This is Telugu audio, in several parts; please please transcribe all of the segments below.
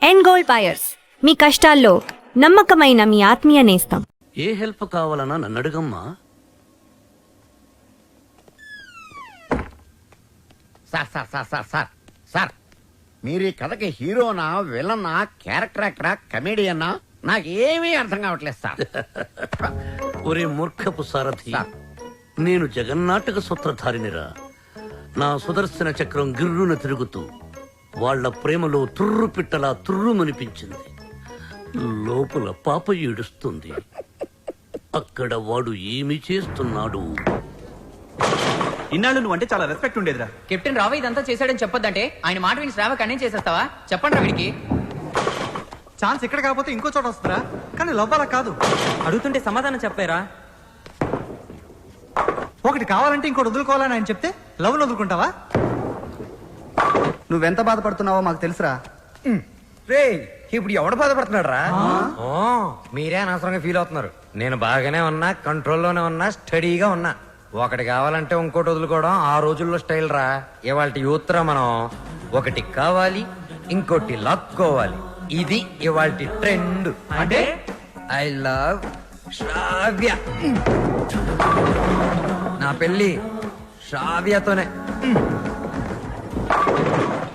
ఎండ్ గోల్డ్ బయర్స్, మీ కష్టాల్లో నమ్మకమైన మీ ఆత్మీయ నేస్తం. ఏ హెల్ప్ కావాలన్నా నన్ను అడుగమ్మా. Sir sir sir sir sir sir మీరు ఈ కథకి హీరోనా విలనా క్యారెక్టర్ యాక్టరా కమేడియన్నా నాకేమీ అర్థం కావట్లేదు సార్. ఒరే మూర్ఖపు సారథి, సార్. నేను జగన్నాటక సూత్రధారినిరా. నా సుదర్శన చక్రం గిర్రున తిరుగుతూ వాళ్ల ప్రేమలో తుర్రు పిట్టలా తుర్రుమనిపించింది. లోపల పాప ఏడుస్తుంది. అక్కడ వాడు ఏమి చేస్తున్నాడు? ఇన్నాళ్ళు నువ్వు అంటే చాలా రెస్పెక్ట్ ఉండేదిరా. కెప్టెన్ రావు ఇదంతా చేశాడని చెప్పొద్దంటే ఆయన మాట విని శ్రావ కన్నేం చేసేస్తావా? చెప్పండి రా వీడికి. ఛాన్స్ ఇక్కడ కాకపోతే ఇంకో చోట వస్తుందా, కానీ లవ్ అలా కాదు. అడుగుతుంటే సమాధానం చెప్పారా? ఒకటి కావాలంటే ఇంకోటి వదులుకోవాలని ఆయన చెప్తే లవ్ వదులుకుంటావా? నువ్వెంత బాధపడుతున్నావో మాకు తెలుసురా. రే ఇప్పుడు ఎవడు బాధపడుతున్నాడు రా? మీరే అనవసరంగా ఫీల్ అవుతున్నారు. నేను బాగానే ఉన్నా, కంట్రోల్లోనే ఉన్నా, స్టడీగా ఉన్నా. ఒకటి కావాలంటే ఇంకోటి వదులుకోవడం ఆ రోజుల్లో స్టైల్ రా. ఇవాళ యూత్ రా మనం. ఒకటి కావాలి, ఇంకోటి లాక్కోవాలి. ఇది ఇవాళ ట్రెండ్. అంటే ఐ లవ్ శ్రావ్య. నా పెళ్లి శ్రావ్యతోనే.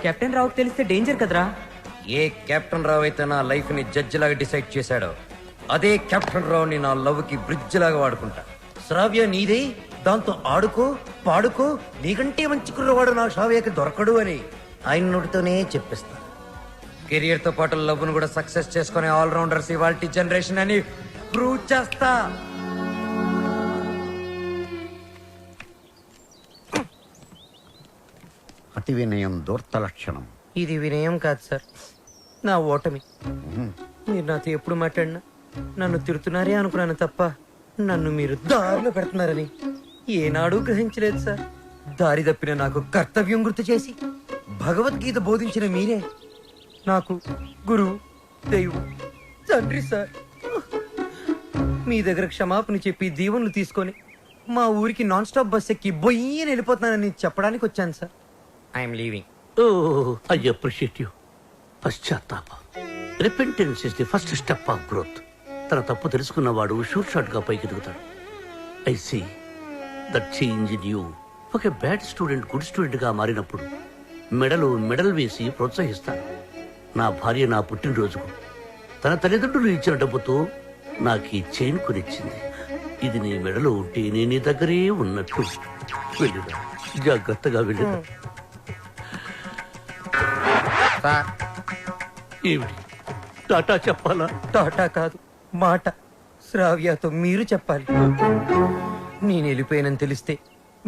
కెప్టెన్ రావుకి తెలిస్తే డేంజర్ కదరా. ఏ కెప్టెన్ రావు అయితే నా లైఫ్ ని జడ్జి లాగా డిసైడ్ చేశాడో, అదే కెప్టెన్ రావు ని నా లవ్ కి బ్రిడ్జ్ లాగా వాడుకుంటా. శ్రావ్య నీదే, దాంతో ఆడుకో పాడుకో, నీకంటే మంచి కుర్రవాడు నా శ్రావ్యకి దొరకడు అని ఆయన నోటితోనే చెప్పిస్తా. కెరియర్ తో పాటు లవ్ ను కూడా సక్సెస్ చేసుకునే ఆల్రౌండర్స్ ఇవాల్టి జనరేషన్ అని ప్రూవ్ చేస్తా. అతి వినయం దూర్త లక్షణం. ఇది వినయం కాదు సార్, నా ఓటమి. మీరు నాతో ఎప్పుడు మాట్లాడినా నన్ను తిడుతున్నారే అనుకున్నాను తప్ప నన్ను మీరు దారిలో పెడుతున్నారని ఏనాడూ గ్రహించలేదు సార్. దారి తప్పిన నాకు కర్తవ్యం గుర్తు చేసి భగవద్గీత బోధించిన మీరే నాకు గురువు, దైవం, తండ్రి సార్. మీ దగ్గర క్షమాపణ చెప్పి దీవెనలు తీసుకొని మా ఊరికి నాన్ స్టాప్ బస్ ఎక్కి బొయ్యని వెళ్ళిపోతున్నానని చెప్పడానికి వచ్చాను sir. I'm leaving. Oh, I appreciate you. పశ్చాత్తాప, repentance is the first step of growth. తన తప్పు తెలుసుకున్నవాడు షూర్ షాట్ గా పైకి ఎదుగుతాడు. I see that change in you. ఒక బ్యాడ్ స్టూడెంట్ గుడ్ స్టూడెంట్ గా మారినప్పుడు మెడల్ వేసి ప్రోత్సహిస్తాను. నా భార్య నా పుట్టినరోజుకు తన తల్లిదండ్రులు ఇచ్చిన డబ్బుతో నాకు ఈ చైన్ కొనిచ్చింది. ఇది నీ మెడలో ఉంటే నేను నీ దగ్గరే ఉన్నట్టు. వెళ్ళిరా, జాగ్రత్తగా వెళ్ళిరా. ఏమిటి, టాటా చెప్పాలా? టాటా కాదు, మాట. శ్రావ్యతో మీరు చెప్పాలి. నేను వెళ్ళిపోయానని తెలిస్తే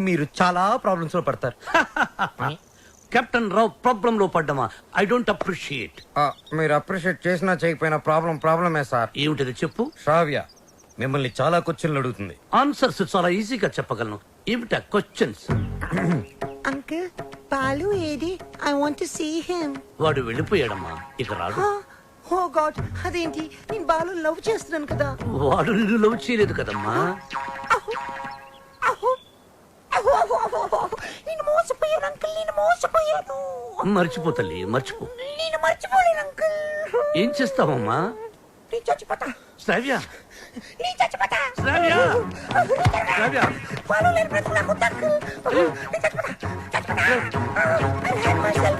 మీరు చాలా ప్రాబ్లమ్స్ లో పడతారు. కెప్టెన్ రావు ప్రాబ్లం లో పడ్డమా? I don't appreciate. మీరు అప్రిషియేట్ చేసినా చేయకపోయినా ప్రాబ్లమే సార్. ఏమిటది చెప్పు. శ్రావ్య మిమ్మల్ని చాలా క్వశ్చన్లు అడుగుతుంది. ఆన్సర్స్ చాలా ఈజీగా చెప్పగలను. ఏమిటా క్వశ్చన్స్? అంకుల్, బాలు ఏది? I want to see him. వాడు వెళ్ళిపోయాడమ్మా, ఇక రాడు. ఓ గాడ్, అదేంటి? నేను బాలు లవ్ చేస్తున్నాను కదా. వాడు నిన్ను లవ్ చేయలేదు కదమ్మా. నేను మోసపోయాను అంకుల్, నేను మోసపోయాను. మర్చిపో తల్లి, మర్చిపో. నేను మర్చిపోలేను అంకుల్. ఏం చేస్తావమ్మా? నేను చచ్చిపోతా. శ్రావ్య, నేను చచ్చిపోతా. శ్రావ్య, శ్రావ్య. బాలు లేని బ్రతుకు నాకు వద్దు అంకుల్. నేను చచ్చిపోతా, చచ్చిపోతా. I hate myself.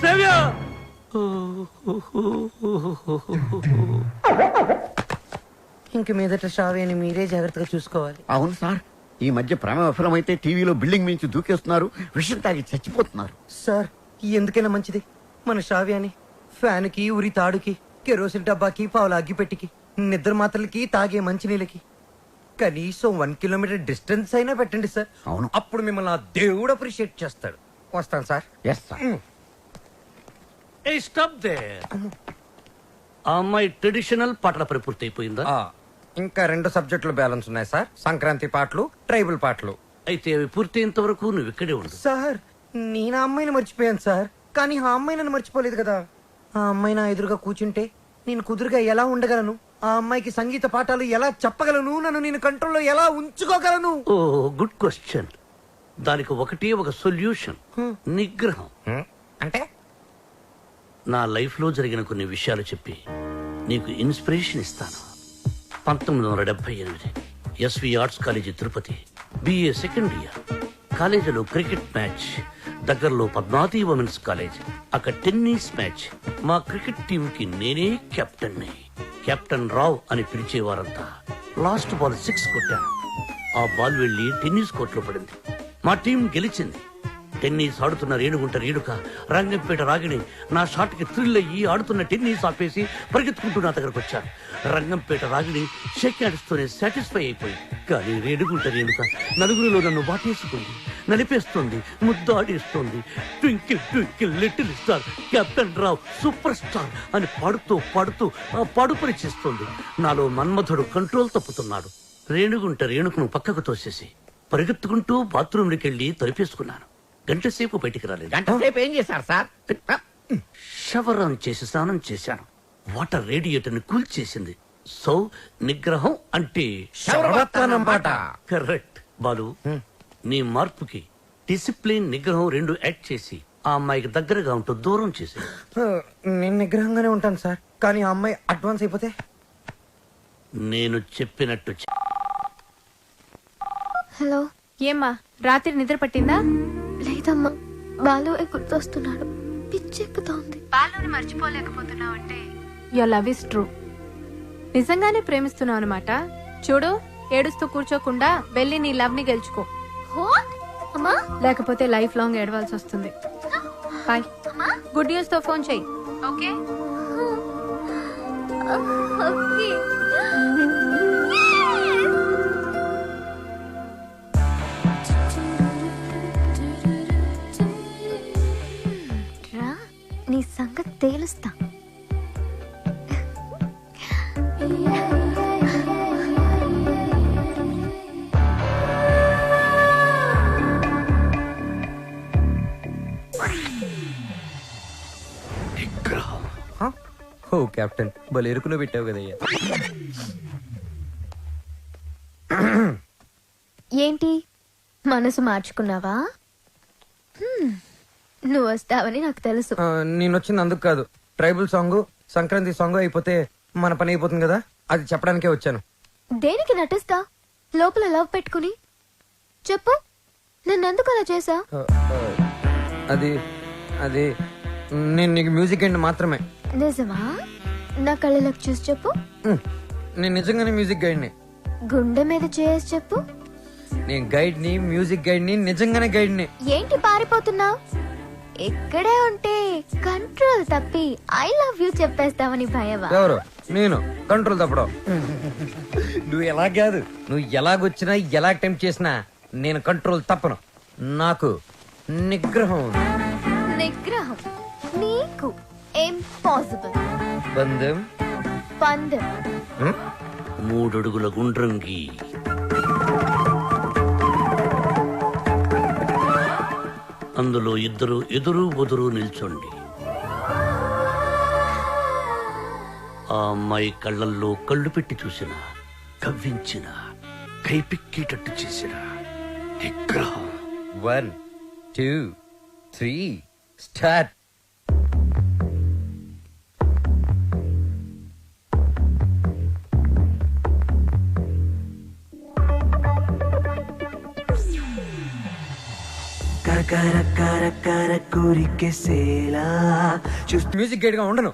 శ్రావ్య. ఇంక మీదట శ్రావ్యని మీరే జాగ్రత్తగా చూసుకోవాలి. అవును సార్, ఈ మధ్య ప్రేమ విఫలమైతే టీవీలో బిల్డింగ్ మించి దూకేస్తున్నారు, విషయం తాగి చచ్చిపోతున్నారు. సార్ ఎందుకైనా మంచిది మన శ్రావ్యాన్ని ఫ్యాన్ కి, ఉరి తాడుకి, కెరోసిన్ డబ్బాకి, పావుల అగ్గిపెట్టికి, నిద్ర మాత్రలకి, తాగే మంచినీళ్ళకి కనీసం 1 కిలోమీటర్ డిస్టెన్స్ అయినా పెట్టండి సార్. అవును. అప్పుడు మిమ్మల్ని ఆ దేవుడు అప్రిషియేట్ చేస్తాడు. వస్తాను sir. Yes sir. Hey, stop there. ఆ అమ్మాయి ట్రెడిషనల్ పాటల పని పూర్తి అయిపోయిందా? ఇంకా 2 సబ్జెక్టులు బ్యాలెన్స్ ఉన్నాయి సార్. సంక్రాంతి పాటలు, ట్రైబల్ పాటలు. అయితే అవి పూర్తయినంత వరకు నువ్వు ఇక్కడే ఉండు. సార్ నేను ఆ అమ్మాయిని మర్చిపోయాను సార్, కానీ ఆ అమ్మాయి నన్ను మర్చిపోలేదు కదా. ఆ అమ్మాయి నా ఎదురుగా కూర్చుంటే నేను కుదురుగా ఎలా ఉండగలను? ఆ అమ్మాయికి సంగీత పాఠాలు ఎలా చెప్పగలను, నన్ను నేను కంట్రోల్లో ఎలా ఉంచుకోగలను? ఓ గుడ్ క్వశ్చన్. దానికి ఒకటే ఒక సొల్యూషన్, నిగ్రహం. అంటే నా లైఫ్ లో జరిగిన కొన్ని విషయాలు చెప్పి నీకు ఇన్స్పిరేషన్ ఇస్తాను. 1978 SV arts college Tirupati, BA second year. కాలేజీలో క్రికెట్ మ్యాచ్, దగ్గరలో పద్మావతి ఉమెన్స్ కాలేజ్. అక్కడ టెన్నిస్ మ్యాచ్. మా క్రికెట్ టీం కి నేనే కెప్టెన్. కెప్టెన్ రావ్ అని పిలిచేవారంతా. లాస్ట్ బాల్ 6 కొట్టాను. ఆ బాల్ వెళ్లి టెన్నిస్ కోర్టులో పడింది. మా టీం గెలిచింది. టెన్నిస్ ఆడుతున్న రేణుగుంట రేణుక, రంగంపేట రాగిణి నా షాట్ కి థ్రిల్ అయ్యి ఆడుతున్న టెన్నిస్ ఆపేసి పరిగెత్తుకుంటూ నా దగ్గరకు వచ్చారు. రంగంపేట రాగిణి షేక్ ఆడిస్తూనే సాటిస్ఫై అయిపోయింది. కానీ రేణుగుంట రేణుక నలుగురిలో నన్ను వాటేసుకుంది, నలిపేస్తుంది, ముద్దాడేస్తుంది. Twinkle twinkle little star, captain Rao super star అని పాడుతూ పాడుతూ పాడుపరి చేస్తుంది. నాలో మన్మధుడు కంట్రోల్ తప్పుతున్నాడు. రేణుగుంట రేణుకను పక్కకు తోసేసి పరిగెత్తుకుంటూ బాత్రూంలోకి వెళ్లి తలిపేసుకున్నాను. గంట సేపు బయటికి రాలేదు. గంట సేపు ఏం చేశారు సార్? షవర్ ఆన్ చేసి స్నానం చేశాను. వాటర్ రేడియేటర్ ని కూల్ చేసింది. సో నిగ్రహం అంటే శరవత్తనమాట. కరెక్ట్. బాలు, నీ మార్పుకి డిసిప్లిన్, నిగ్రహం రెండు యాడ్ చేసి ఆ అమ్మాయికి దగ్గరగా ఉంటూ దూరం చేసి. నేను నిగ్రహంగానే ఉంటాను సార్, కానీ ఆ అమ్మాయి అడ్వాన్స్ అయిపోతే? నేను చెప్పినట్టు హలో. ఏమ్మా, రాత్రి నిద్ర పట్టిందా? లేదమ్మా, బాలు గుర్తొస్తున్నాడు. పిచ్చెక్కుతోంది. బాలుని మర్చిపోలేకపోతున్నావు అంటే యువర్ లవ్ ఇస్ ట్రూ. నిజంగానే ప్రేమిస్తున్నావు అనమాట. చూడు, ఏడుస్తూ కూర్చోకుండా వెళ్ళి నీ లవ్ ని గెలుచుకో. అమ్మా, లేకపోతే లైఫ్ లాంగ్ ఏడవాల్సి వస్తుంది. బాయ్. గుడ్ న్యూస్ తో ఫోన్ చెయ్యి. ఓకే? ఓకే. రా, నీ సంగతి తేలుస్తా. ఓ కెప్టెన్, భలే ఎరుకులో పెట్టావు కదయ్యా. ఏంటి, మనసు మార్చుకున్నావా? నువ్వు వస్తావని నాకు తెలుసు. నేను వచ్చింది అందుకు కాదు. ట్రైబల్ సాంగ్, సంక్రాంతి సాంగ్ అయిపోతే మన పని అయిపోతుంది కదా, అది చెప్పడానికే వచ్చాను. దేనికి నటిస్తా లోపల లవ్ పెట్టుకుని? చెప్పు, నన్నెందుకు అలా చేసా? అది అది నేను నీకు మ్యూజిక్ అండ్ మాత్రమే. నిజమా? నా కళ్ళలోకి చూసి చెప్పు. నేను నిజంగానే మ్యూజిక్ గైడ్ని. గుండె మీద చేసి చెప్పు. నేను గైడ్ని, మ్యూజిక్ గైడ్ని, నిజంగానే గైడ్ని. ఏంటి పారిపోతున్నావు? ఇక్కడే ఉంటే కంట్రోల్ తప్పి ఐ లవ్ యూ చెప్పేస్తావని భయమా? ఎవరు? నేను కంట్రోల్ తప్పడం. నువ్వు ఎలా కాదు, నువ్వు ఎలాగొచ్చినా ఎలా అటెంప్ట్ చేసినా నేను కంట్రోల్ తప్పను. నాకు నిగ్రహం ఉంది. నిగ్రహం నీకు ఇంపాసిబుల్. బంధం పందెం. 3 అడుగుల గుండ్రంగి. అందులో ఇద్దరు ఎదురు బదురు నిల్చోండి. ఆ అమ్మాయి కళ్ళల్లో కళ్ళు పెట్టి చూసిన, కవ్వించిన, కైపిక్కేటట్టు చేసిన నిగ్రహం. 1 2 3 స్టార్ట్. మ్యూజిక్ గైడ్ గా ఉండను.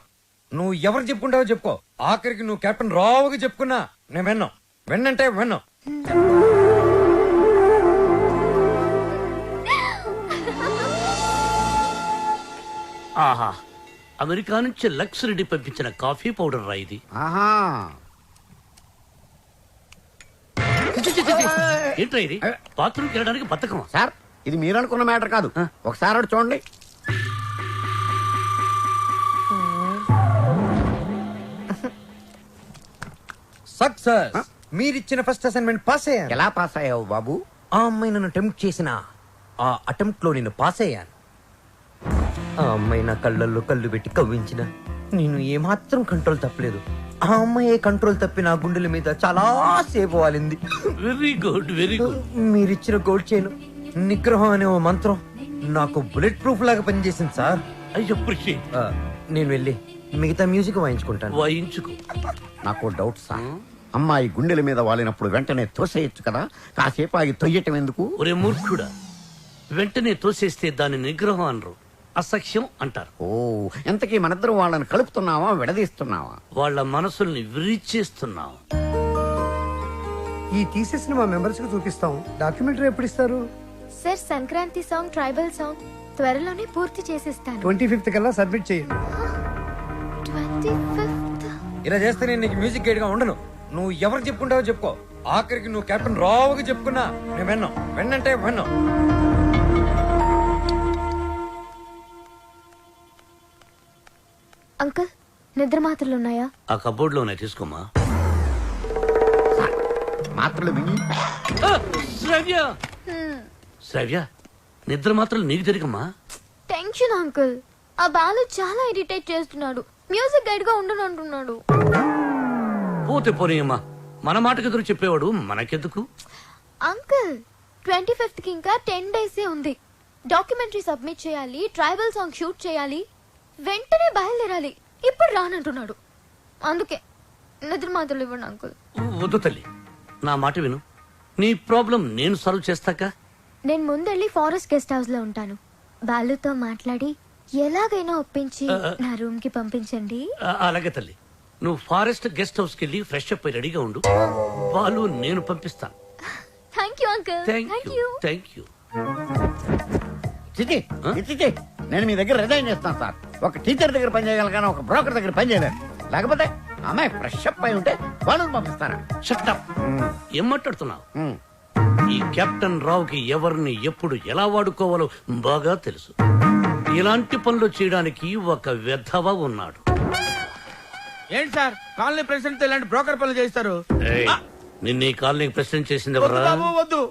నువ్వు ఎవరు చెప్పుకుంటావో చెప్పుకో. ఆఖరికి నువ్వు కెప్టెన్ రావుగా చెప్పుకున్నా నేను విన్నంటే విన్ను. ఆహా, అమెరికా నుంచి లక్స్ రెడ్డి పంపించిన కాఫీ పౌడర్ రా ఇది. ఆహా, ఏంట్రా ఇది? బాత్రూమ్కి వెళ్ళడానికి బతకమా? సార్ ఇది మీరు అనుకున్న మ్యాటర్ కాదు. ఒకసారి అటు చూడండి. సక్సెస్. మీరిచ్చిన ఫస్ట్ అసైన్మెంట్ పాస్ అయ్యాను. ఎలా పాస్ అయ్యావు బాబు? ఆ అమ్మాయి నన్ను అటెంప్ట్ చేసిన ఆ అటెంప్ట్ లో నేను పాస్ అయ్యాను. ఆ అమ్మాయి నా కళ్ళల్లో కళ్ళు పెట్టి కవ్వించిన, నేను ఏమాత్రం కంట్రోల్ తప్పలేదు. ఆ అమ్మాయి కంట్రోల్ తప్పి నా గుండెల మీద చాలా సేపు వాలింది. Very good, very good. మీరిచ్చిన గోల్డ్ చైన్ నిగ్రహం అనే ఓ మంత్రం నాకు బుల్లెట్ ప్రూఫ్ లాగా పనిచేసింది సార్. I appreciate. నేను వెళ్ళి మిగతా మ్యూజిక్ వాయించుకుంటాను. వాయించుకో. నాకు డౌట్ సార్, అమ్మాయి గుండెల మీద వాలినప్పుడు వెంటనే తోసేయచ్చు కదా, కాసేపు ఆగి తొయ్యటం ఎందుకు? ఒరే మూర్ఖుడా, వెంటనే తోసేస్తే దాని నిగ్రహం అనరు, అసఖ్యం అంటారు. ఓ, ఎంతకీ మనిద్దరం వాళ్ళని కలుపుతున్నావా విడదీస్తున్నావా? వాళ్ళ మనసుల్ని విరిచేస్తున్నావు. ఈ తీసేసిన మా మెంబర్స్ కి చూపిస్తాం. డాక్యుమెంటరీ ఎప్పుడు ఇస్తారు? Sir Sankranti song tribal song త్వరలోనే పూర్తి చేసేస్తాను. 25th కల్లా సబ్మిట్ చేయండి. 25th? ఇలా చేస్తే నేను నీకు మ్యూజిక్ గైడ్ గా ఉండను. నువ్వు ఎవరు చెప్పుకుంటావో చెప్పుకో. ఆఖరికి నువ్వు కెప్టెన్ రావుకి చెప్పుకున్నా నేను వెన్నంటే విన్నాం. అంకుల్, నిద్ర మాత్రలు ఉన్నాయా? ఆ కబోర్డ్ లోనే తీసుకోమా. మాత్రలు మింగి శ్రావ్య, శ్రావ్య, నిద్ర మాత్రం నీకు తెలియకమ్మా. Tension uncle. ఆ బాలు చాలా ఇరిటేట్ చేస్తున్నాడు. మ్యూజిక్ గైడ్ గా ఉండను అంటున్నాడు. పోతే పోనీయమ్మా, మన మాటకు ఎదురు చెప్పేవాడు మనకెందుకు? అంకుల్, 25th కి ఇంకా 10 days ఉంది. డాక్యుమెంటరీ సబ్మిట్ చేయాలి, ట్రైబల్ సాంగ్ షూట్ చేయాలి, వెంటనే బయలుదేరాలి. ఇప్పుడు రానంటున్నాడు. అందుకే నిద్ర మాత్రలు ఇవ్వండి అంకుల్. వద్దు తల్లి, నా మాట విను. నీ ప్రాబ్లం నేను సాల్వ్ చేస్తాక. నేను ముందెళ్ళి ఫారెస్ట్ గెస్ట్ హౌస్ లో ఉంటాను. బాలుతో మాట్లాడి ఎలాగైనా ఒప్పించి నా రూమ్ కి పంపించండి. అలాగే తల్లి, నువ్వు ఫారెస్ట్ గెస్ట్ హౌస్ కి వెళ్ళి ఫ్రెష్ అప్ అయి రెడీగా ఉండు. వాళ్ళు నేను పంపిస్తాను. Thank you uncle. Thank you, thank you. చిచి చిచి, నేను మీ దగ్గర రిజైన్ చేస్తాను సార్. ఒక టీచర్ దగ్గర పని చేయగలను కానీ ఒక బ్రోకర్ దగ్గర పని చేయలేను. లేకపోతే అమ్మాయి ఫ్రెష్ అప్ అయి ఉంటే వాళ్ళని పంపిస్తారా? Shut up. ఏం మాట్లాడుతున్నావు? ఈ కెప్టెన్ రావుకి ఎవరిని ఎప్పుడు ఎలా వాడుకోవాలో బాగా తెలుసు. ఇలాంటి పనులు చేయడానికి ఒక వెధవ ఉన్నాడు. ఏంటి సార్, కాలనీ ప్రెసిడెంట్ ఇలాంటి బ్రోకర్ పనులు చేస్తారు? నిన్న ఈ కాలనీకి ప్రెసిడెంట్ చేసింది వద్దు ఎవరా? బాబు, వద్దు.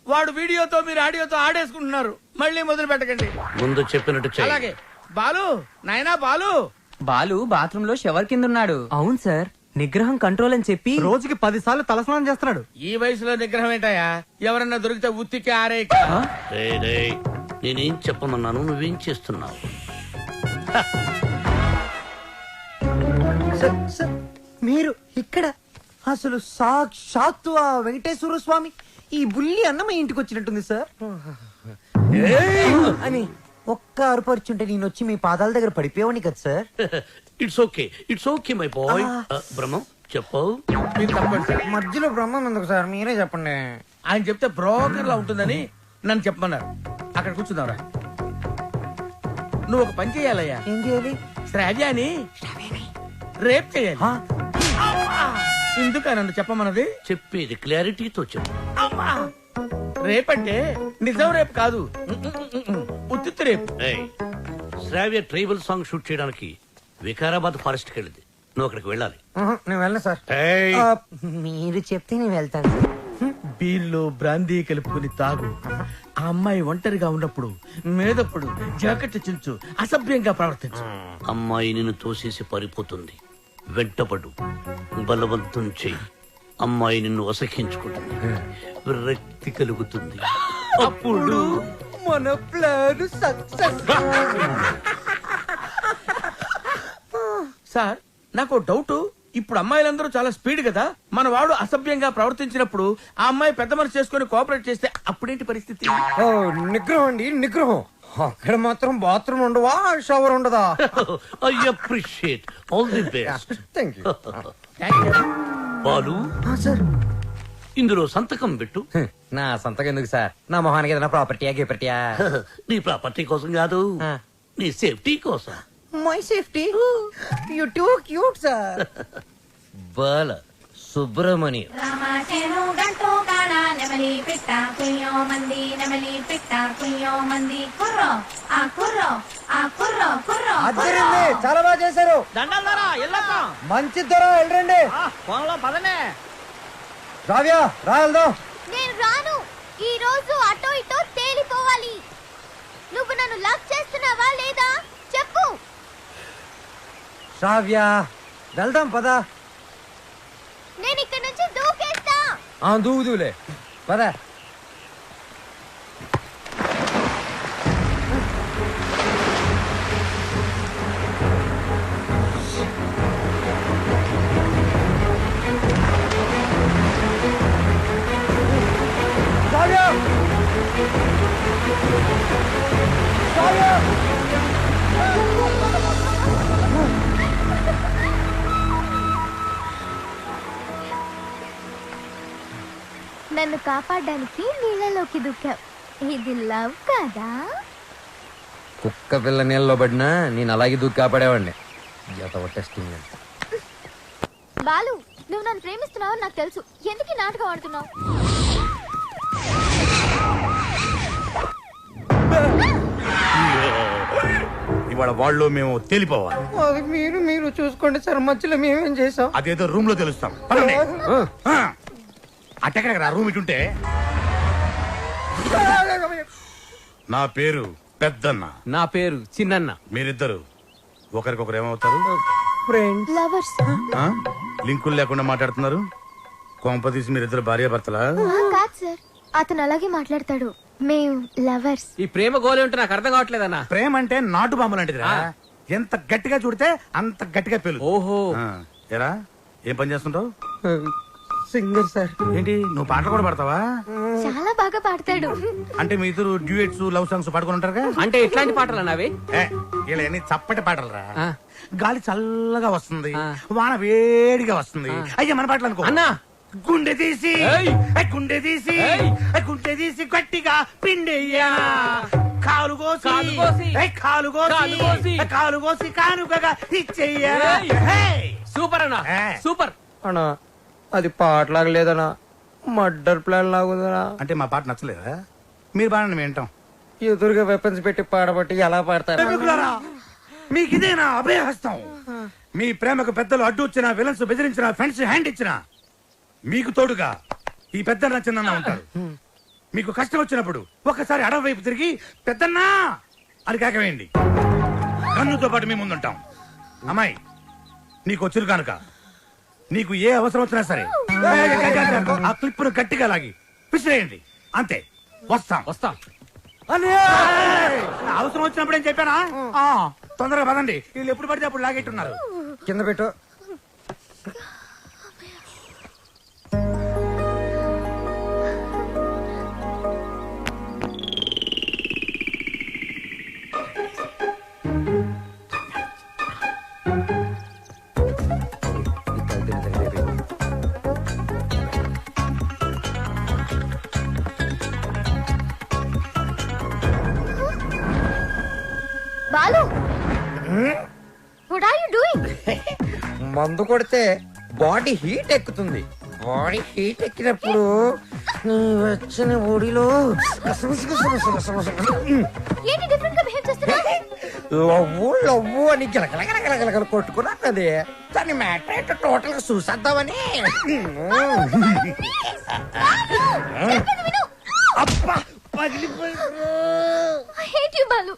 వాడు వీడియోతో మీరు ఆడియోతో ఆడేసుకుంటున్నారు. మళ్ళీ మొదలు పెట్టకండి. ముందు చెప్పినట్టు చెయ్యి. అలాగే. బాలు, నాయనా బాలు. బాలు బాత్రూమ్ లో షవర్ కింద ఉన్నాడు. అవును సార్, నిగ్రహం కంట్రోల్ అని చెప్పి రోజుకి 10 సార్లు తలస్నానం చేస్తున్నాడు. ఈ వయసులో నిగ్రహం ఏంటయ్యా? ఎవరన్నా దొరికితే ఉత్తికి ఆరే. రేయ్, రేయ్, నేనేం చెప్పమన్నాను, నువ్వేం చేస్తున్నావు? మీరు ఇక్కడ అసలు సాక్షాత్తు ఆ వెంకటేశ్వర స్వామి ఈ బుల్లి అన్నమ ఇంటికి వచ్చినట్టుంది సార్ అని ఒక్క అరుపరుచుంటే నేను వచ్చి మీ పాదాల దగ్గర పడిపోయావని కదా sir. It's okay, it's okay my boy. Brahmam చెప్పు. మీరు తప్పండి సార్. మధ్యలో బ్రహ్మం ఎందుకు సార్, మీరే చెప్పండి. ఆయన చెప్తే బ్రోకర్ లా ఉంటుందని నన్ను చెప్పమన్నారు. అక్కడ కూర్చున్నావురా. నువ్వు ఒక పని చేయాలయ్యా. ఏం చేయాలి? శ్రావ్యాని రేప్ చేయాలి. ఎందుక నన్ను చెప్పమన్నది? చెప్పేది క్లారిటీతో చెప్పు. రేపంటే నిజం రేపు కాదు, ఉత్తిత్తు రేపు. ఏయ్, శ్రావ్య ట్రైబల్ సాంగ్ షూట్ చేయడానికి వికారాబాద్ ఫారెస్ట్ కి వెళ్ళింది. నువ్వు అక్కడికి వెళ్ళాలి. నేను వెళ్ళను సార్. ఏయ్, మీరు చెప్తే నేను వెళ్తాను. బీర్లో బ్రాందీ కలుపుకుని తాగు. ఆ అమ్మాయి ఒంటరిగా ఉన్నప్పుడు మేదప్పుడు జాకెట్ చించు, అసభ్యంగా ప్రవర్తించు. అమ్మాయి నిన్ను తోసేసి పారిపోతుంది. వెంటపడు, బలవంతం చెయ్యి. అమ్మాయి నిన్ను అసహించుకుంటుంది, విరక్తి కలుగుతుంది. అప్పుడు మన ప్లాన్ సక్సెస్. సార్, నాకు డౌట్. ఇప్పుడు అమ్మాయిలందరూ చాలా స్పీడ్ కదా. మన వాడు అసభ్యంగా ప్రవర్తించినప్పుడు ఆ అమ్మాయి పెద్ద మనసు చేసుకుని కోఆపరేట్ చేస్తే అప్పుడేంటి పరిస్థితి? నిగ్రహం అండి, నిగ్రహం. అక్కడ మాత్రం బాత్రూమ్ ఉండవా, షవర్ ఉండదా? I appreciate. All the best. Thank you Balu, sir. ఇందులో సంతకం పెట్టు. నా సంతకం ఎందుకు సార్? నా మొహానికి ఏదైనా ప్రాపర్టీయా గిపర్టీయా? నీ ప్రాపర్టీ కోసం కాదు, నీ సేఫ్టీ కోసం. My safety. You too cute sir. Bala Subramanyam. రామాచేను గంటూ కాడ నెమలి పిట్ట కుయ్యో మంది, నెమలి పిట్ట కుయ్యో మంది. కుర్రో ఆ కుర్రో ఆ కుర్రో కుర్రో. అద్దరింది, చాలా బాగా చేశారు. దండాలారా, ఎల్లొద్దాం. మంచి ధర వెళ్ళండి. పొలంలో పదనే. రావ్యా, రాయల్దాం. నేను రాను. ఈ రోజు అటో ఇటో తేలిపోవాలి. నువ్వు నన్ను లవ్ చేస్తున్నావా లేదా చెప్పు. శ్రావ్య వెళ్దాం పదా. నేను ఇక్కడ నుంచి దూకేస్తా. దూదులే పదా. నన్ను కాపాడడానికి నీళ్ళలోకి దూకావు. ఇది లవ్ కదా? కుక్క పిల్ల నీళ్ళలో పడినా నేను అలాగే దూకి కాపాడేవాడిని. టెస్టింగ్. బాలు, నువ్వు నన్ను ప్రేమిస్తున్నావు నాకు తెలుసు. ఎందుకు ఈ నాటకం ఆడుతున్నావు? ఇవాళ వాళ్ళు మేము తేలిపోవాలి. అది మీరు చూసుకోండి సార్. మధ్యలో మేమేం చేసాం? అదేదో రూమ్ లో తెలుస్తాం. అట్టెక్కడ రూమ్ ఇటుంటే. నా పేరు పెద్దన్న. నా పేరు చిన్నన్న. మీరిద్దరు ఒకరికొకరు ఏమవుతారు? ఫ్రెండ్స్. లవర్స్. లింకులు లేకుండా మాట్లాడుతున్నారు. కొంపదీసి మీరిద్దరు భార్యాభర్తలా? కాదు సార్, అతను అలాగే మాట్లాడతాడు. మేము లవర్స్. ఈ ప్రేమ గోలే ఉంటే నాకు అర్థం కావట్లేదన్నా. ప్రేమ అంటే నాటు బాంబు లాంటిదిరా. ఎంత గట్టిగా చూడితే అంత గట్టిగా పేలు. ఓహో. ఎరా ఏం పని చేస్తుంటావు? Singer sir. ఏంటి నువ్వు పాటలు కూడా పాడతావా? చాలా బాగా పాడతాడు. అంటే మీ ఇద్దరు డ్యూయట్స్ లవ్ సాంగ్స్ పాడుకుని ఉంటారుగా? అంటే ఎట్లాంటి పాటలు అన్నవి? ఇలా చప్పటి పాటలురా. గాలి చల్లగా వస్తుంది, వాన వేడిగా వస్తుంది. అయ్యా మన పాటలు అనుకో. అన్నా గుండె తీసి గుండె తీసి గుండె తీసి గట్టిగా పిండెయ్యా, కాలు కోసి కాలు కోసి కానుకగా ఇచ్చెయ్యా. సూపర్ అన్నా, సూపర్ అన్నా. అది పాటలాగా లేదన్నా, మర్డర్ ప్లాన్ లాగుందనా. అంటే మా పాట నచ్చలేదా? మీరు బాగా వింటాం. ఎదురుగా వెపన్స్ పెట్టి పాడబట్టి ఎలా పాడతారు? మీకు ఇదేనా అభయహస్తం? మీ ప్రేమకు పెద్దలు అడ్డు వచ్చిన, విలన్స్ బెదిరించిన, ఫ్రెండ్స్ హ్యాండ్ ఇచ్చిన, మీకు తోడుగా ఈ పెద్దన్న చిన్న ఉంటారు. మీకు కష్టం వచ్చినప్పుడు ఒక్కసారి అడవి వైపు తిరిగి పెద్దన్నా అని కేకవేయండి. కన్నుతో పాటు మేము ముందుంటాం. అమ్మాయి నీకు వచ్చిరు కనుక నీకు ఏ అవసరం వచ్చినా సరే ఆ క్లిప్పును గట్టిగా లాగి విసిరేయండి. అంతే. వస్తాం. అవసరం వచ్చినప్పుడు ఏం చెప్పానా? తొందరగా పదండి. వీళ్ళు ఎప్పుడు పడితే అప్పుడు లాగేట్టున్నారు. కింద పెట్టు. Balu, what are you doing? మందు కొడితే బాడీ హీట్ ఎక్కుతుంది. బాడీ హీట్ ఎక్కినప్పుడు నీ వచ్చిన ఒడిలో ఏంటి డిఫరెంట్ గా బిహేవ్ చేస్తున్నావు? లవ్వు అని గిలగలగలగలగల కొట్టుకున్నది. దాని మ్యాటర్ ఏంటో టోటల్ గా చూసేద్దామని. అబ్బా పగిలిపోయి. I hate you, Balu.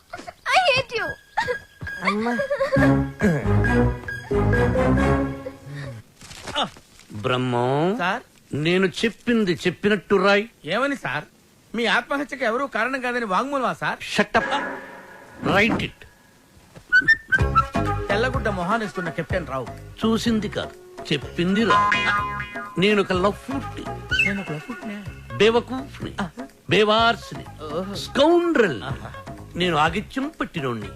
I hate you. Brahmam sir, నేను చెప్పింది చెప్పినట్టు రాయ్. ఏమని సార్? మీ ఆత్మహత్యకు ఎవరు కారణం కాదని వాంగ్మూలమా సార్? షట్టప్. Write it. తెల్లగుడ్డ మొహానేసుకున్న కెప్టెన్ రావు చూసింది కాదు, చెప్పింది రా. నేను ఒక లఫ్ట్, నేను ఒక లఫ్ట్నే. బేవకూఫ్ని, బేవార్స్ని, స్కౌండ్రల్. నేను ఆగిత్యం పట్టినోణ్ణి,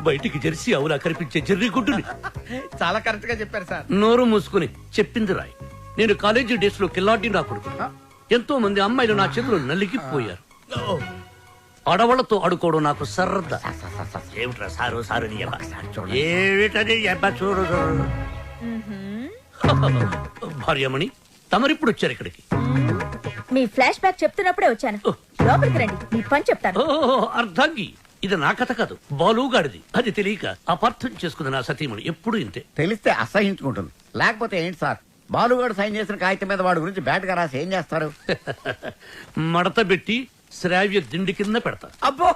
బయటికి జెర్సీ అవులా కనిపించే జెర్రీ గుడ్డుని. చాలా కరెక్ట్ గా చెప్పారు సార్. నోరు మూసుకుని చెప్పింది రాయ్. నేను కాలేజీ డేస్ లో కిల్లాడి నా కొడుకు. ఎంతో మంది అమ్మాయిలు నా చేతిలో నలిగిపోయారు. ఆడవాళ్లతో ఆడుకోవడం నాకు సరదా. ఏమిట్రా సారు సారు నీ అబ్బా. ఏమిటది అబ్బా చూడు. భార్యమణి, తమరిప్పుడు వచ్చారు ఇక్కడికి. మీ ఫ్లాష్ బ్యాక్ చెప్తున్నప్పుడే వచ్చాను. లోపలికి రండి, మీ పని చెప్తాను. అర్ధాంగి, ఇది నా కథ కాదు, బాలుగాడిది. అది తెలియక అపార్థం చేసుకుంది నా సతీమణి. ఎప్పుడు ఇంతే. తెలిస్తే అసహించుకుంటుంది. లేకపోతే ఏంటి సార్, బాలుగాడు సైన్ చేసిన కాగితం మీద వాడి గురించి బ్యాట్ గా రాసి ఏం చేస్తారు? మడత పెట్టి శ్రావ్య దిండి కింద పెడతా. అబ్బో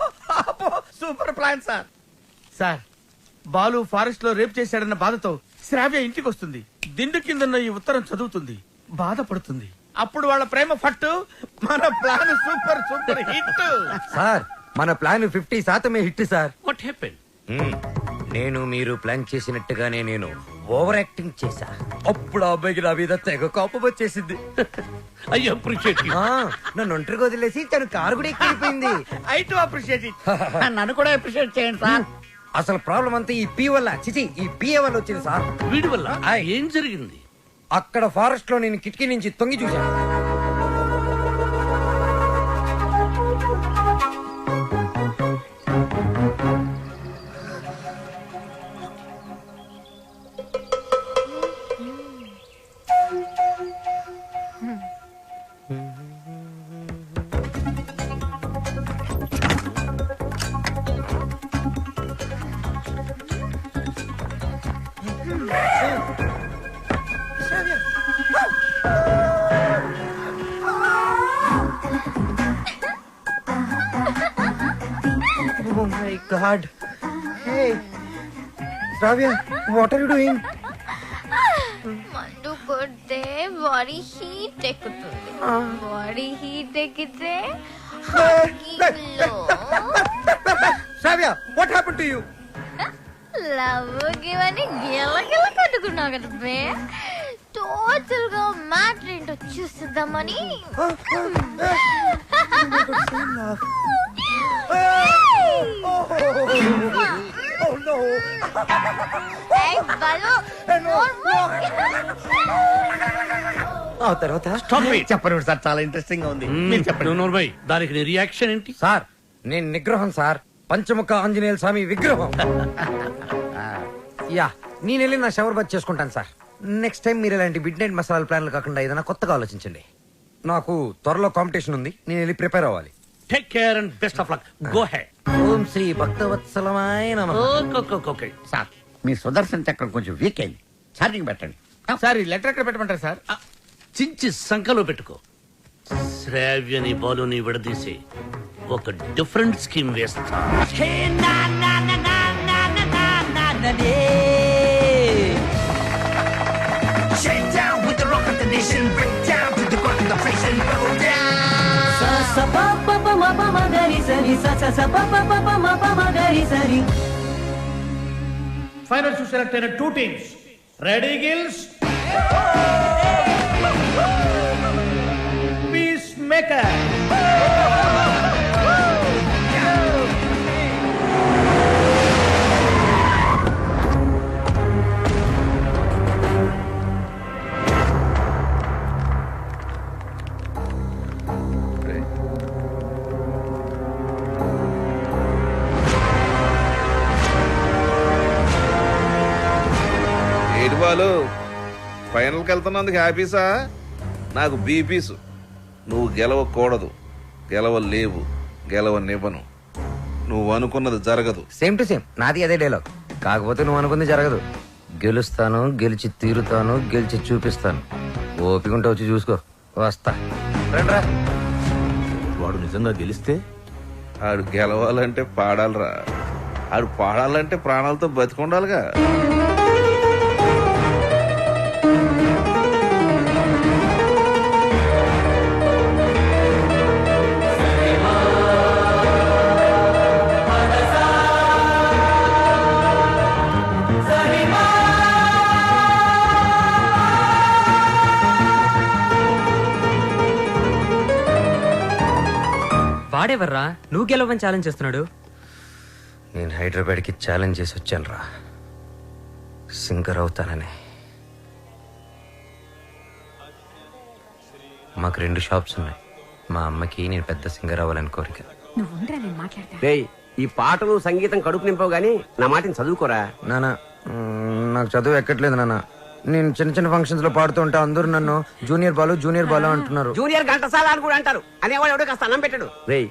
అబ్బో, super plan sir. Sir, Balu forest లో రేప్ చేశాడన్న బాధతో శ్రావ్య ఇంటికి వస్తుంది. దిండు కిందన్న ఈ ఉత్తరం చదువుతుంది, బాధపడుతుంది. అప్పుడు వాళ్ళ ప్రేమ పట్టు, మన plan super super hit. Sir మన plan 50% hit sir. What happen? నేను మీరు ప్లాన్ చేసినట్టుగానే నేను ఓవర్ యాక్టింగ్ చేశా. అప్పుడు ఆ అబ్బాయికి నా మీద తెగ కోపం వచ్చేసింది. I appreciate you. నన్ను ఒంటరికి వదిలేసి తను కారు కూడా ఎక్కిపోయింది. I too appreciate it. నన్ను కూడా అప్రిషియేట్ చేయండి సార్. అసలు ప్రాబ్లం అంతా ఈ పీ వల్ల, చిచి ఈ పిఏ వల్ల వచ్చింది సార్. వీడి వల్ల ఏం జరిగింది? అక్కడ ఫారెస్ట్ లో నేను కిటికీ నుంచి తొంగి చూశాను. Oh my God! Hey, Ravya, what are you doing? మందు కొడితే బాడీ హీట్ ఎక్కుతుంది. బాడీ హీట్ ఎక్కితే Ravya, what happened to you? Love గివని గిలగిల కట్టుకున్నావు కదా బే. టోటల్ గా మ్యాటర్ ఏంటో చూస్తుందామని. Oh no! ఆ తర్వాత చెప్పండి సార్, చాలా ఇంట్రెస్టింగ్ గా ఉంది. మీరు చెప్పండి. నోర్మై, దానికి నీ రియాక్షన్ ఏంటి? సార్ నేను నిగ్రహం సార్, పంచముఖ ఆంజనేయుల స్వామి విగ్రహం. యా నేను వెళ్ళి నా షవర్ బాత్ చేసుకుంటాను సార్. నెక్స్ట్ టైం మీరు ఇలాంటి మిడ్ నైట్ మసాలా ప్లాన్లు కాకుండా ఏదైనా కొత్తగా ఆలోచించండి. నాకు త్వరలో కాంపిటీషన్ ఉంది, నేను వెళ్ళి ప్రిపేర్ అవ్వాలి. Take care and best of luck. Go ahead. ఓం శ్రీ భక్తవత్సలమాయ నమః. ఓకే. సార్ మీ సుదర్శన్ చక్రం కొంచెం వీక్ అయింది, ఛార్జింగ్ పెట్టండి. సార్ ఈ లెటర్ ఎక్కడ పెట్టమంటారు సార్? చించి సంకలో పెట్టుకో. శ్రావ్యని బాలుని విడదీసి ఒక డిఫరెంట్ స్కీమ్ వేస్తా. ఫైనల్ టు సెలెక్ట్ అయిన 2 teams. Ready gills, piece maker. వాళ్ళు ఫైనల్కి వెళ్తున్నందుకు హ్యాపీసా? నాకు బీపీసు. నువ్వు గెలవకూడదు, గెలవలేవు, గెలవనివ్వను. నువ్వు అనుకున్నది జరగదు. సేమ్ టు సేమ్ నాది అదే డైలాగ్. కాకపోతే నువ్వు అనుకుంది జరగదు. గెలుస్తాను, గెలిచి తీరుతాను, గెలిచి చూపిస్తాను. ఓపికంటే వచ్చి చూసుకో. వస్తా. రండ్రా. వాడు నిజంగా గెలిస్తే ఆడు గెలవాలంటే పాడాలరా. ఆడు పాడాలంటే ప్రాణాలతో బతికుండాలిగా. వాడెవర్రా నువ్వు గెలవని ఛాలెంజ్ చేస్తున్నాడు? నేను హైదరాబాద్కి ఛాలెంజ్ చేసి వచ్చాను రా, సింగర్ అవుతానని. మాకు 2 షాప్స్ ఉన్నాయి. మా అమ్మకి నేను పెద్ద సింగర్ అవ్వాలని కోరిక. ఈ పాటలు సంగీతం కడుపు నింపవు గానీ నా మాటని చదువుకోరా. నానా నాకు చదువు ఎక్కట్లేదు నాన్న. నేను చిన్న చిన్న ఫంక్షన్స్ లో పాడుతూ ఉంటా, అందరూ నన్ను జూనియర్ బాలు అంటున్నారు. జూనియర్ ఘంటసాల అని కూడా అంటారు. అనేవాడు ఎవడో కాస్త అన్నం పెట్టాడు. రేయ్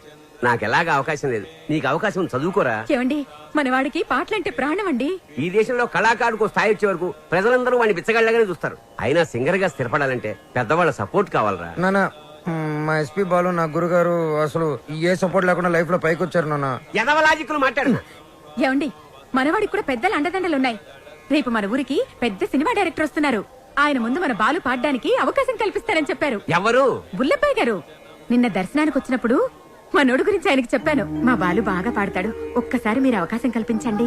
నాకు ఎలాగా అవకాశం లేదు, నీకు అవకాశం ఉంది, చదువుకోరా. ఏమండి మనవాడికి పాటలంటే ప్రాణం అండి. ఈ దేశంలో కళాకారుకు స్థాయి వచ్చే వరకు ప్రజలందరూ వాడిని బిచ్చగాళ్ళగానే చూస్తారు. అయినా సింగర్ గా స్థిరపడాలంటే పెద్దవాళ్ళ సపోర్ట్ కావాలరా. నానా మా ఎస్పీ బాలు నా గురుగారు అసలు ఏ సపోర్ట్ లేకుండా లైఫ్ లో పైకి వచ్చారు నాన్న. ఎదవ లాజిక్లు మాట్లాడు. ఏమండి మనవాడికి కూడా పెద్దల అండదండలున్నాయి. రేపు మన ఊరికి పెద్ద సినిమా డైరెక్టర్ వస్తున్నారు. ఆయన ముందు మన బాలు పాడడానికి అవకాశం కల్పిస్తారని చెప్పారు. ఎవరు? బుల్లబ్బాయి గారు. నిన్న దర్శనానికి వచ్చినప్పుడు మనోడు గురించి ఆయనకి చెప్పాను. మా బాలు బాగా పాడతాడు, ఒక్కసారి మీరు అవకాశం కల్పించండి.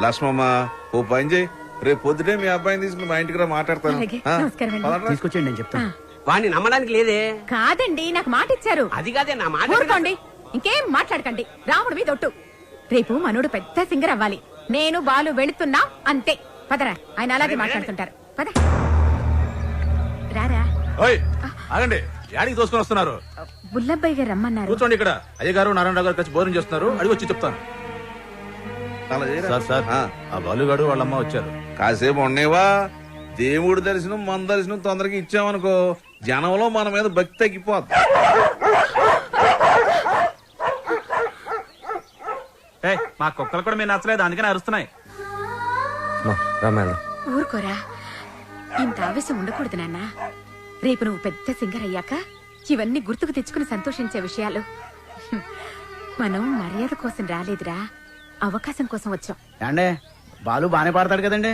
లక్ష్మమ్మ ఓ పని చేయి, రేపు పొద్దుటే మీ అబ్బాయిని తీసుకుని మా ఇంటికి రా మాట్లాడతాను. అలాగే, నమస్కారం అండి. పదండ్రా. తీసుకొచ్చేయండి నేను చెప్తాను. వాడిని నమ్మడానికి లేదే. కాదండి, నాకు మాట ఇచ్చారు. అది కాదే నా మాట. ఊరుకోండి, ఇంకేం మాట్లాడకండి. రాముడి మీద ఒట్టు. రేపు మనోడు పెద్ద సింగర్ అవ్వాలి. నేను బాలు వెళుతున్నా అంతే. పదరా, ఆయన అలాగే మాట్లాడుతుంటారు. పద రారా. ఓయ్, ఆగండి, యాడికి దోసుకొని వస్తున్నారు? బుల్లబ్బాయి గారు రమ్మన్నారు. కూర్చోండి ఇక్కడ. అయ్యగారు నారాయణరావు గారు కలిసి భోజనం చేస్తున్నారు, అడిగి వచ్చి చెప్తాను. సార్ ఆ బాలుగాడు వాళ్ళమ్మ వచ్చారు. కాసేపు ఉండేవా? దేవుడి దర్శనం మన దర్శనం తొందరగా ఇచ్చామనుకో జనంలో మన మీద భక్తి తగ్గిపోద్ది. మా కుక్కలు కూడా మీరు నచ్చలేదు, అందుకని అరుస్తున్నాయి. ఊరుకోరా, ఇంత ఆవేశం ఉండకూడదు నాన్న. రేపు నువ్వు పెద్ద సింగర్ అయ్యాక ఇవన్నీ గుర్తుకు తెచ్చుకుని సంతోషించే విషయాలు. మనం మర్యాద కోసం రాలేదురా, అవకాశం కోసం వచ్చాం. అంటే బాలు బానే పాడతాడు కదండి,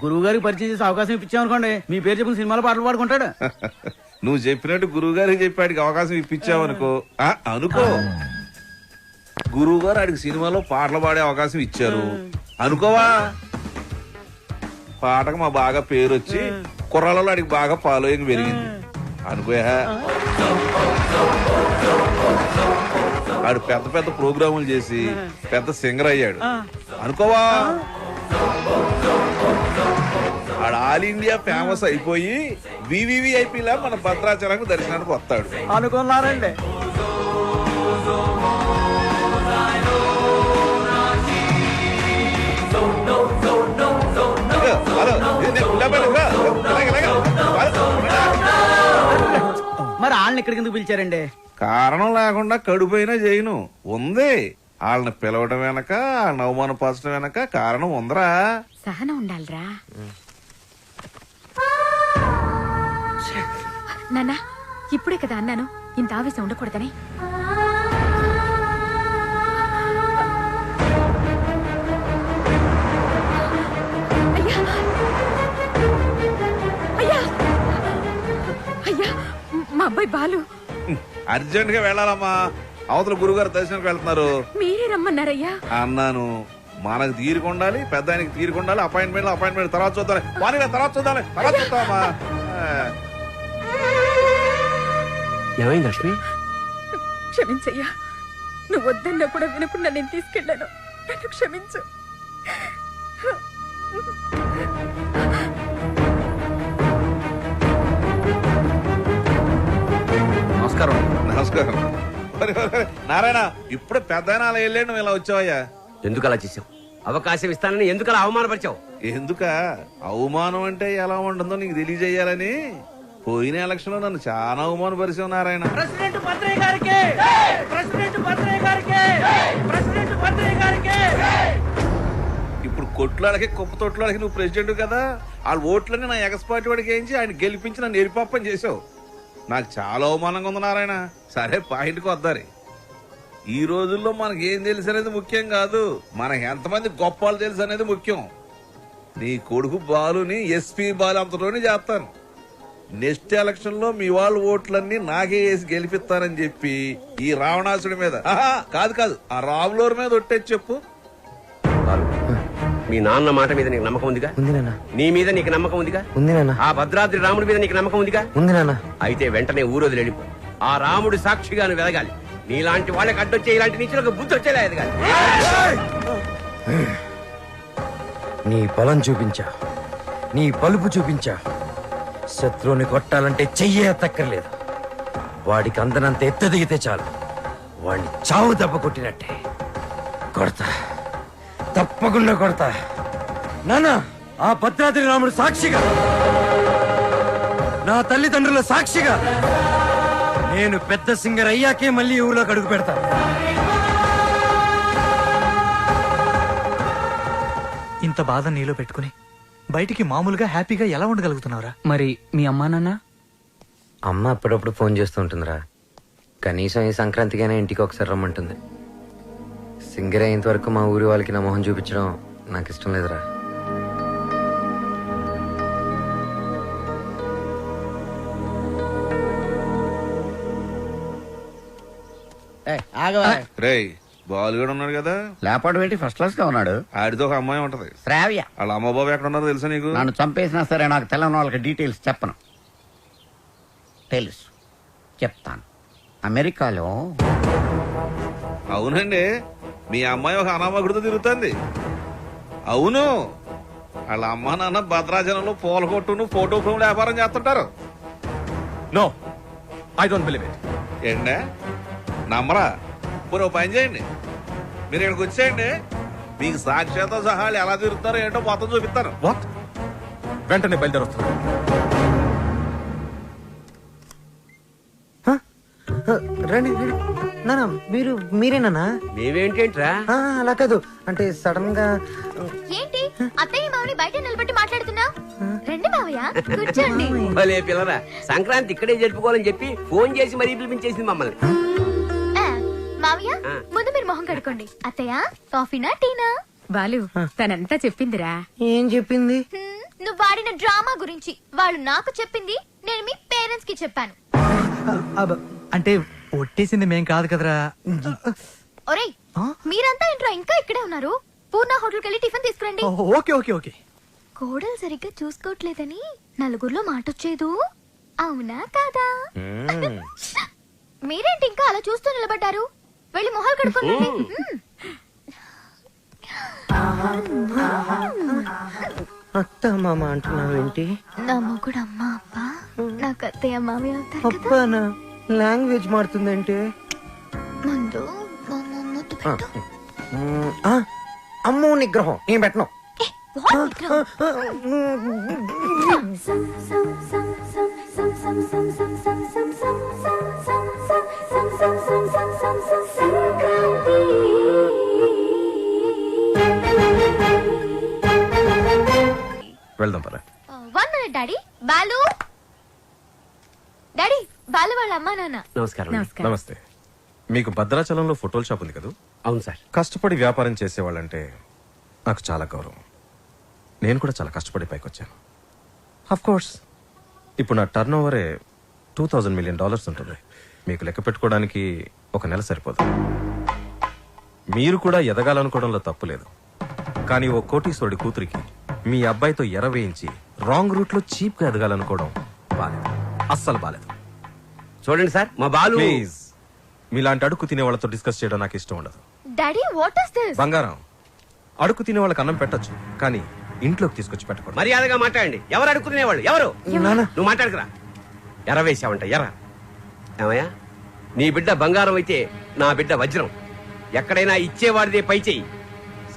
గురువు గారికి పరిచయం చేసి అవకాశం ఇప్పించామనుకోండి, మీ పేరు చెప్పిన సినిమాలో పాటలు పాడుకుంటాడు. నువ్వు చెప్పినట్టు గురువు గారికి చెప్పాడికి అవకాశం ఇప్పించావనుకో అనుకో, గురువు గారు ఆడికి సినిమాలో పాటలు పాడే అవకాశం ఇచ్చారు అనుకోవా, పాటకు మా బాగా పేరు వచ్చి కుర్రాలలో ఆడికి బాగా ఫాలోయింగ్ పెరిగింది అనుకోయా. ఆడు పెద్ద పెద్ద ప్రోగ్రాములు చేసి పెద్ద సింగర్ అయ్యాడు అనుకోవా. ఆడు ఆల్ ఇండియా ఫేమస్ అయిపోయి వివివిఐపీలా మన భద్రాచలంకు దర్శనానికి వస్తాడు అనుకున్నారండి. మరి వాళ్ళని ఇక్కడికి ఎందుకు పిలిచారండి? కారణం లేకుండా కడుపైనా చేయను ఉంది. వాళ్ళని పిలవడం వెనక, వాళ్ళని అవమానపరచడం వెనక కారణం ఉందరా. సహనం ఉండాలిరా నాన్న. ఇప్పుడే కదా అన్నాను ఇంత ఆవేశం ఉండకూడదని. అయ్యా అయ్యా అయ్యా, మా అబ్బాయి బాలు అర్జెంట్ గా వెళ్ళాలమ్మా, అవతల గురుగారు దర్శనానికి వెళ్తున్నారు. మీరే రమ్మన్నారయ్యా. అన్నాను, మనకు తీరుకుండాలి, పెద్ద ఆయనకి తీరుకుండాలి. అపాయింట్మెంట్ తర్వాత చూద్దాం, తర్వాత చూద్దామా. ఏమైంది లక్ష్మి? క్షమించయ్యా, నువ్వు వద్దన్నా కూడా వినకుండా నేను తీసుకెళ్ళాను. నన్ను క్షమించు. నమస్కారం. నారాయణ, ఇప్పుడే పెద్ద ఆయన అలా వెళ్ళాడు, నువ్వు ఇలా వచ్చావయ్యా? ఎందుకు అలా చేసావు? అవకాశం ఇస్తానని ఎందుకు అలా అవమానపరిచావు? ఎందుక అవమానం అంటే ఎలా ఉంటుందో నీకు తెలియజేయాలని. పోయిన ఎలక్షన్ లో నన్ను చాలా అవమానపరిచావు నారాయణ. ఇప్పుడు కొట్లాడకి కుప్ప తొట్లాడకి నువ్వు ప్రెసిడెంట్ కదా, వాళ్ళ ఓట్లన్నీ నా ఎగస్పాటి వాడికి వేయించి ఆయన గెలిపించి నన్ను ఎరిపాపని చేసావు. నాకు చాలా అవమానంగా ఉంది నారాయణ. సరే, పాయింట్కి వద్దారి. ఈ రోజుల్లో మనకి ఏం తెలుసు అనేది ముఖ్యం కాదు, మనకి ఎంతమంది గొప్పలు తెలుసు అనేది ముఖ్యం. నీ కొడుకు బాలుని ఎస్పీ బాలు అంతలోనే చేస్తాను. నెక్స్ట్ ఎలక్షన్ లో మీ వాళ్ళ ఓట్లన్నీ నాకే వేసి గెలిపిస్తానని చెప్పి ఈ రావణాసుడి మీద కాదు ఆ రాములూరు మీద ఒట్టేసి చెప్పు. మీ నాన్న మాట మీద నీకు నమ్మకం ఉందిగా? ఉంది నాన్న. నీ మీద నీకు నమ్మకం ఉందిగా? ఉంది నాన్న. ఆ భద్రాద్రి రాముడి మీద నీకు నమ్మకం ఉందిగా? ఉంది నాన్న. అయితే వెంటనే ఊరోజు వెళ్ళిపో. ఆ రాముడి సాక్షిగా నువ్వు ఎదగాలి. నీలాంటి వాళ్ళకి అడ్డొచ్చే ఇలాంటి నీచులకు బుద్ధి వచ్చేలా ఎదగాలి. నీ బలం చూపించా, నీ బలుపు చూపించా. శత్రువుని కొట్టాలంటే చెయ్యే ఎత్తక్కర్లేదు. వాడికి అందనంత ఎత్తు దిగితే చాలు, వాడిని చావు దెబ్బ కొట్టినట్టే కొడతా, తప్పకుండా కొడతా. నాన్న, ఆ భద్రాద్రి రాముడు సాక్షిగా, నా తల్లిదండ్రుల సాక్షిగా, నేను పెద్ద సింగర్ అయ్యాకే మళ్ళీ ఊళ్ళోకి అడుగు పెడతా. ఇంత బాధ నీలో పెట్టుకుని బయటికి మామూలుగా హ్యాపీగా ఎలా ఉండగలుగుతున్నావురా? మరి మీ అమ్మా నాన్న? అమ్మ అప్పుడప్పుడు ఫోన్ చేస్తూ ఉంటుందిరా. కనీసం ఈ సంక్రాంతికైనా ఇంటికి ఒకసారి రమ్మంటుంది. సింగర్ అయ్యేంత వరకు మా ఊరి వాళ్ళకి నా మొహం చూపించడం నాకు ఇష్టం లేదురా. రేయ్ బాలు కూడా ఉన్నాడు కదా, లేపాడు పెట్టి ఫస్ట్ క్లాస్ గా ఉన్నాడు. ఆడితో ఒక అమ్మాయి ఉంటది శ్రావ్య. వాళ్ళ అమ్మ బాబు ఎక్కడ ఉన్నారో తెలుసా నీకు? నన్ను చంపేసినా సరే నాకు తెల్లని వాళ్ళకి డీటెయిల్స్ చెప్పను. తెలుసు, చెప్తాను. అమెరికాలో. అవునండి, మీ అమ్మాయి ఒక అనామకుడితో తిరుగుతుంది. అవును, వాళ్ళ అమ్మ నాన్న భద్రాచలంలో పూల కొట్టును ఫోటో ఫ్రేమ్ వ్యాపారం చేస్తుంటారు. No, I don't believe it. ఏంటే నమ్మరా? పోనీ ఓ పని చేయండి, మీరు ఇక్కడికి వచ్చేయండి, మీకు సాక్ష్యాలతో సహా వాళ్ళు ఎలా తిరుగుతారో ఏంటో మొత్తం చూపిస్తాను. వాట్? వెంటనే బయలుదేరొస్తాను. రండి నానా, మీరేనా? మేమేంటేంట్రా? అలా కాదు, అంటే సడన్ గా. ఏంటి అత్తయ్య మామని బయట నిలబెట్టి మాట్లాడుతున్నా? రండి మావయ్య, కూర్చోండి. భలే పిల్లరా, సంక్రాంతి ఇక్కడే జరుపుకోవాలని చెప్పి ఫోన్ చేసి మరీ పిలిపించేసింది మమ్మల్ని. మావయ్య, ముందు మీరు మొహం కడుకోండి. అత్తయ్య, కాఫీనా టీనా? బాలు తనంతా చెప్పిందిరా. ఏం చెప్పింది? నువ్వు వాడిన డ్రామా గురించి. వాళ్ళు నాకు చెప్పింది, నేను మీ పేరెంట్స్ కి చెప్పాను. అంటే ఒట్టేసింది మేం కాదు కదరా. ఒరేయ్, మీరంతా ఏంట్రా ఇంకా ఇక్కడే ఉన్నారు? పూర్ణ హోటల్కి వెళ్ళి టిఫిన్ తీసుకురండి. Okay okay okay. కోడలు సరిగ్గా చూసుకోవట్లేదని నలుగురిలో మాటొచ్చేదు, అవునా కాదా? మీరేంటి ఇంకా అలా చూస్తూ నిలబడ్డారు? వెళ్ళి మొహాలు కడుక్కోండి. అత్త మామ అంటున్నావేంటి? నా మొగుడు అమ్మ అప్ప, నాకు అత్తయ్య మామయ్య అవుతారు కదా. అప్పానా? లాంగ్వేజ్ మారుతుందంటే ముందు ముద్దు పెట్టు. అమ్మో నిగ్రహం నేను పెట్టను. వెళ్దాం పద. 1 minute daddy. Balu daddy, Balu వాళ్ళ అమ్మా నాన్న. నమస్కారం. నమస్తే. మీకు భద్రాచలంలో ఫోటోల షాప్ ఉంది కదా? అవును సార్. కష్టపడి వ్యాపారం చేసేవాళ్ళంటే నాకు చాలా గౌరవం. నేను కూడా చాలా కష్టపడి పైకి వచ్చాను. అఫ్ కోర్స్ ఇప్పుడు నా టర్న్ ఓవరే $2,000 million ఉంటుంది. మీకు లెక్క పెట్టుకోవడానికి ఒక నెల సరిపోదు. మీరు కూడా ఎదగాలనుకోవడంలో తప్పు లేదు, కానీ ఓ కోటీశ్వరుడి కూతురికి మీ అబ్బాయితో ఎర వేయించి రాంగ్ రూట్ లో చీప్ గా ఎదగాలనుకోవడం బాలేదు, అస్సలు బాలేదు. చూడండి సార్, మా బాలు ప్లీజ్, మీలాంటి అడుగు తినే వాళ్ళతో డిస్కస్ చేయడం నాకు ఇష్టం ఉండదు. Daddy, what is this? బంగారం, అడుగు తినే వాళ్ళకి అన్నం పెట్టొచ్చు, కానీ ఇంట్లోకి తీసుకొచ్చి పెట్టకూడదు. మర్యాదగా మాట్లాడండి. ఎవరు అడుక్కునేవాళ్ళు? ఎవరు? నువ్వు మాట్లాడుకురా. ఎర వేసావంట, ఎర్ర. ఏమయ్యా, నీ బిడ్డ బంగారం అయితే నా బిడ్డ వజ్రం. ఎక్కడైనా ఇచ్చేవాడిదే పై చెయ్యి.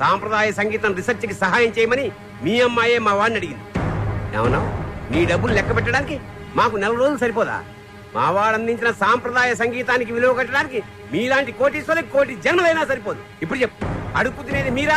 సాంప్రదాయ సంగీతం రీసెర్చ్ కి సహాయం చేయమని మీ అమ్మాయే మా వాడిని అడిగింది. ఏమన్నా, నీ డబ్బులు లెక్క పెట్టడానికి మాకు 4 రోజులు సరిపోదా? మా వాడు అందించిన సాంప్రదాయ సంగీతానికి విలువ కట్టడానికి మీలాంటి కోటీశ్వరులకు కోటి జన్మలైనా సరిపోదు. ఇప్పుడు చెప్పు, అడుగు తినేది మీరా